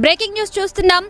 Breaking news చూస్తున్నాం.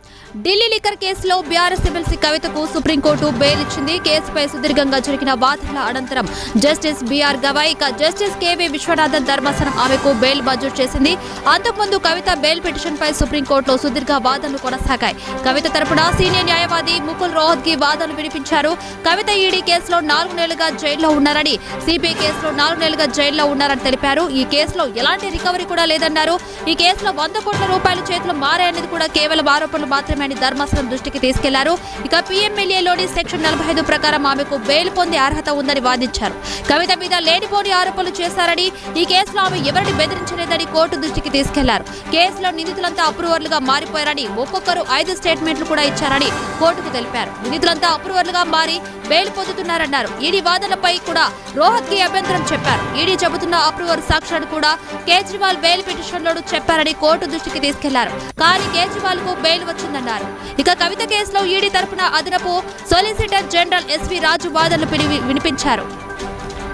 Delhi liquor కేసులో BRS MLC కవితకు సుప్రీంకోర్టు బెయిల్ ఇచ్చింది. కేసుపై సుదీర్ఘంగా జరిగిన వాదనల అనంతరం justice BR Gavai, justice KV Viswanathan ధర్మాసనం ఆమెకు బెయిల్ మంజూరు చేసింది. అంతకుముందు కవిత బెయిల్ పిటిషన్ పై సుప్రీంకోర్టులో సుదీర్ఘ వాదనలు కొనసాగాయి. కవిత తరపున సీనియర్ న్యాయవాది ముకుల్ రోహత్గి వాదనలు వినిపించారు. కవిత ఈడీ కేసులో 4 నెలలుగా జైల్లో ఉన్నారని, సిబిఐ కేసులో 4 నెలలుగా జైల్లో ఉన్నారని తెలిపారు. ఈ కేసులో ఎలాంటి రికవరీ కూడా లేదన్నారు. ఈ కేసులో 100 కోట్ల రూపాయలు చేతులు మారాయనేది కూడా కేవలం ఆరోపణలు మాత్రమే అని ధర్మాసనం దృష్టికి తీసుకెళ్లారు. ఇక పీఎంఎల్ఏలోని సెక్షన్ 45 ప్రకారం ఆమెకు బెయిల్ పొందే అర్హత ఉందని వాదించారు. కవిత మీద లేనిపోని ఆరోపణలు చేశారని, ఈ కేసులో ఆమె ఎవరిని బెదిరించలేదని కోర్టు దృష్టికి తీసుకెళ్లారు. కేసులో నిందితులంతా అప్రూవర్లుగా మారిపోయారని, ఒక్కొక్కరు 5 స్టేట్మెంట్లు కూడా ఇచ్చారని కోర్టుకు తెలిపారు. నిందితులంతా అప్రూవర్లుగా మారి బెయిల్ పొందుతున్నారన్నారు. ఈడీ వాదనలపై కూడా రోహత్కి అభ్యంతరం చెప్పారు. ఈడీ చెబుతున్న అప్రూవర్ సాక్ష్యాన్ని కూడా కేజ్రీవాల్ బెయిల్ పిటిషన్లోనూ చెప్పారని కోర్టు దృష్టికి తీసుకెళ్లారు. కానీ కేజ్రీవాల్ కు బెయిల్ వచ్చిందన్నారు. ఇక కవిత కేసులో ఈడీ తరపున అదనపు సొలిసిటర్ జనరల్ ఎస్వి రాజు వాదనలు వినిపించారు.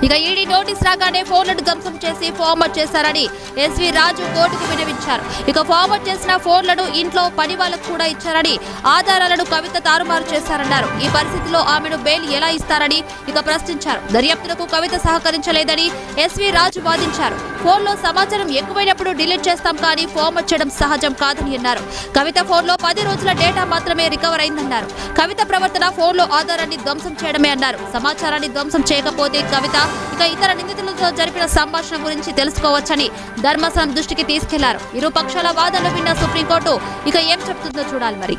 ఇక ఈడీ నోటీస్ రాగానే ఫోన్లను ధ్వంసం చేసి ఫార్వర్డ్ చేశారని ఎస్వి రాజు కోర్టుకు వినవించారు. ఇక ఫార్వర్డ్ చేసిన ఫోన్లను ఇంట్లో పని వాళ్లకు కూడా ఇచ్చారని, ఆధారాలను కవిత తారుమారు చేశారన్నారు. ఈ పరిస్థితిలో ఆమెను బెయిల్ ఎలా ఇస్తారని ఇక ప్రశ్నించారు. దర్యాప్తులకు కవిత సహకరించలేదని ఎస్వి రాజు వాదించారు. ఫోన్లో సమాచారం ఎక్కువైనప్పుడు డిలీట్ చేస్తాం, కానీ ఫార్వర్డ్ చేయడం సహజం కాదని అన్నారు. కవిత ఫోన్లో 10 రోజుల డేటా మాత్రమే రికవర్ అయిందన్నారు. కవిత ప్రవర్తన ఫోన్లో ఆధారాన్ని ధ్వంసం చేయడమే అన్నారు. సమాచారాన్ని ధ్వంసం చేయకపోతే కవిత ఇక ఇతర నిందితులతో జరిపిన సంభాషణ గురించి తెలుసుకోవచ్చని ధర్మాసనం దృష్టికి తీసుకెళ్లారు. ఇరు పక్షాల వాదనలు విన్న సుప్రీంకోర్టు ఇక ఏం చెప్తుందో చూడాలి. మరి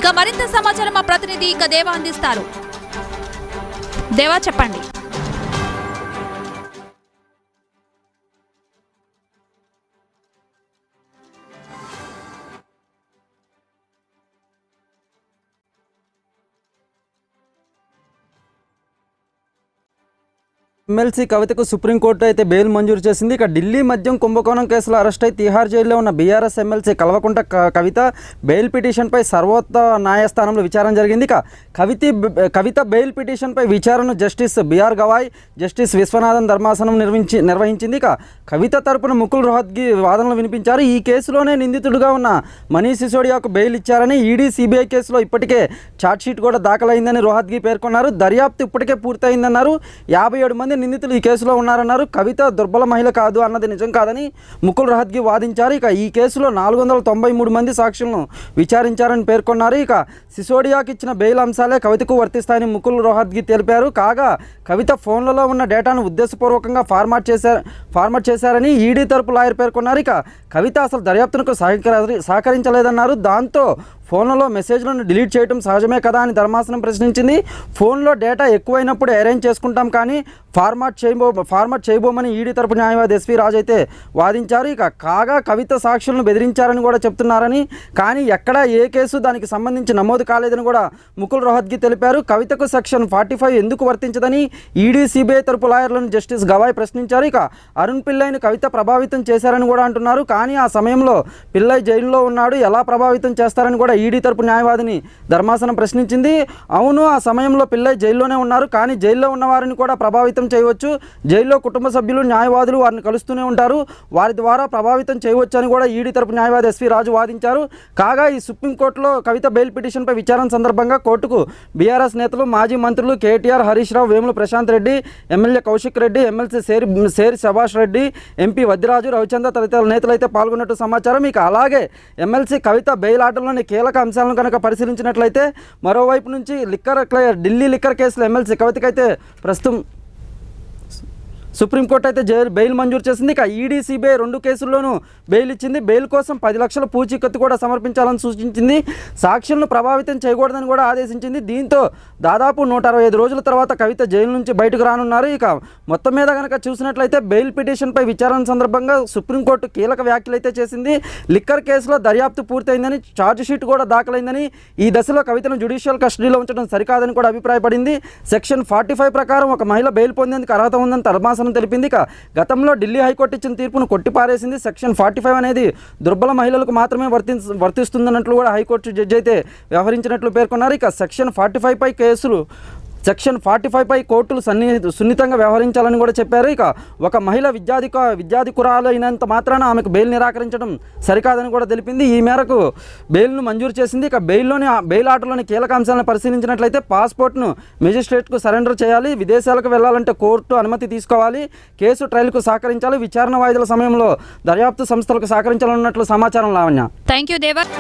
ఇక మరింత సమాచారం మా ప్రతినిధి ఇక దేవా అందిస్తారు. దేవా, చెప్పండి. ఎమ్మెల్సీ కవితకు సుప్రీంకోర్టు అయితే బెయిల్ మంజూరు చేసింది. ఇక ఢిల్లీ మద్యం కుంభకోణం కేసులో అరెస్ట్ అయి తిహార్ జైల్లో ఉన్న BRS MLC Kalvakuntla Kavitha bail పిటిషన్పై సర్వోన్నత న్యాయస్థానంలో విచారణ జరిగింది. ఇక కవిత బెయిల్ పిటిషన్పై విచారణను justice BR Gavai, justice Viswanathan ధర్మాసనం నిర్వహించింది. ఇక కవిత తరపున ముకుల్ రోహత్గి వాదనలు వినిపించారు. ఈ కేసులోనే నిందితుడిగా ఉన్న మనీష్ సిసోడియాకు బెయిల్ ఇచ్చారని, ఈడీ సిబిఐ కేసులో ఇప్పటికే ఛార్జ్షీట్ కూడా దాఖలైందని రోహత్గి పేర్కొన్నారు. దర్యాప్తు ఇప్పటికే పూర్తయిందన్నారు. 57 మంది నిందితులు ఈ కేసులో ఉన్నారన్నారు. కవిత దుర్బల మహిళ కాదు అన్నది నిజం కాదని ముకుల్ రోహత్గి వాదించారు. ఇక ఈ కేసులో 493 మంది సాక్షులను విచారించారని పేర్కొన్నారు. ఇక సిసోడియాకి ఇచ్చిన బెయిల్ అంశాలే కవితకు వర్తిస్తాయని ముకుల్ రోహత్గి తెలిపారు. కాగా కవిత ఫోన్లలో ఉన్న డేటాను ఉద్దేశపూర్వకంగా ఫార్మాట్ చేశారని ఈడీ తరపు లాయర్ పేర్కొన్నారు. ఇక కవిత అసలు దర్యాప్తునకు సహకరించలేదన్నారు. దాంతో ఫోన్లలో మెసేజ్లను డిలీట్ చేయడం సహజమే కదా అని ధర్మాసనం ప్రశ్నించింది. ఫోన్లో డేటా ఎక్కువైనప్పుడు అరేంజ్ చేసుకుంటాం, కానీ ఫార్మాట్ చేయబోమని ఈడీ తరపు న్యాయవాది ఎస్వి రాజు అయితే వాదించారు. ఇక కాగా కవిత సాక్షులను బెదిరించారని కూడా చెప్తున్నారని, కానీ ఎక్కడా ఏ కేసు దానికి సంబంధించి నమోదు కాలేదని కూడా ముకుల్ రోహత్గి తెలిపారు. కవితకు సెక్షన్ 45 ఎందుకు వర్తించదని ఈడీ సిబిఐ తరపు లాయర్లను జస్టిస్ గవాయ్ ప్రశ్నించారు. ఇక అరుణ్ పిల్లైను కవిత ప్రభావితం చేశారని కూడా అంటున్నారు. కానీ ఆ సమయంలో పిల్లై జైల్లో ఉన్నాడు, ఎలా ప్రభావితం చేస్తారని కూడా ఈడీ తరపు న్యాయవాదిని ధర్మాసనం ప్రశ్నించింది. అవును, ఆ సమయంలో పిల్లై జైల్లోనే ఉన్నారు, కానీ జైల్లో ఉన్న వారిని కూడా ప్రభావితం చేయవచ్చు. జైల్లో కుటుంబ సభ్యులు, న్యాయవాదులు వారిని కలుస్తూనే ఉంటారు, వారి ద్వారా ప్రభావితం చేయవచ్చు అని కూడా ఈడీ తరపు న్యాయవాది ఎస్వి రాజు వాదించారు. కాగా ఈ సుప్రీంకోర్టులో కవిత బెయిల్ పిటిషన్పై విచారణ సందర్భంగా కోర్టుకు బీఆర్ఎస్ నేతలు, మాజీ మంత్రులు కేటీఆర్, హరీష్ రావు, వేముల ప్రశాంత్ రెడ్డి, ఎమ్మెల్యే కౌశిక్ రెడ్డి, ఎమ్మెల్సీ సేరి శభాష్ రెడ్డి, ఎంపీ వద్దిరాజు, రవిచంద్ర తదితర నేతలు అయితే పాల్గొన్నట్టు సమాచారం. ఇక అలాగే ఎమ్మెల్సీ కవిత బెయిల్ ఆర్డర్లోని కీలక అంశాలను కనుక పరిశీలించినట్లయితే మరోవైపు నుంచి ఢిల్లీ లిక్కర్ కేసులో ఎమ్మెల్సీ కవితకైతే ప్రస్తుతం సుప్రీంకోర్టు అయితే బెయిల్ మంజూరు చేసింది. ఇక ఈడీ సిబిఐ 2 కేసుల్లోనూ బెయిల్ ఇచ్చింది. బెయిల్ కోసం 10 లక్షల పూచీకత్తు కూడా సమర్పించాలని సూచించింది. సాక్షులను ప్రభావితం చేయకూడదని కూడా ఆదేశించింది. దీంతో దాదాపు 165 రోజుల తర్వాత కవిత జైలు నుంచి బయటకు రానున్నారు. ఇక మొత్తం మీద కనుక చూసినట్లయితే బెయిల్ పిటిషన్పై విచారణ సందర్భంగా సుప్రీంకోర్టు కీలక వ్యాఖ్యలు అయితే చేసింది. లిక్కర్ కేసులో దర్యాప్తు పూర్తయిందని, ఛార్జ్షీట్ కూడా దాఖలైందని, ఈ దశలో కవితను జ్యుడిషియల్ కస్టడీలో ఉంచడం సరికాదని కూడా అభిప్రాయపడింది. సెక్షన్ 45 ప్రకారం ఒక మహిళ బెయిల్ పొందేందుకు అర్హత ఉందని ధర్మాసనం తెలిపింది. గతంలో ఢిల్లీ హైకోర్టు ఇచ్చిన తీర్పును కొట్టిపారేసింది. సెక్షన్ 45 అనేది దుర్బల మహిళలకు మాత్రమే వర్తిస్తుందన్నట్లు కూడా హైకోర్టు జడ్జి అయితే వ్యవహరించినట్లు పేర్కొన్నారు. ఇక సెక్షన్ 45 పై కేసులు సెక్షన్ 45 పై కోర్టులు సున్నితంగా వ్యవహరించాలని కూడా చెప్పారు. ఇక ఒక మహిళ విద్యాధికురాలైనంత మాత్రాన ఆమెకు బెయిల్ నిరాకరించడం సరికాదని కూడా తెలిపింది. ఈ మేరకు బెయిల్ను మంజూరు చేసింది. ఇక బెయిల్ ఆర్డర్లోని కీలక అంశాలను పరిశీలించినట్లయితే పాస్పోర్ట్ను మెజిస్ట్రేట్కు సరెండర్ చేయాలి, విదేశాలకు వెళ్లాలంటే కోర్టు అనుమతి తీసుకోవాలి, కేసు ట్రయల్కు సహకరించాలి, విచారణ వాయిదాల సమయంలో దర్యాప్తు సంస్థలకు సహకరించాలన్నట్లు సమాచారం. లావణ్య. Thank you they were.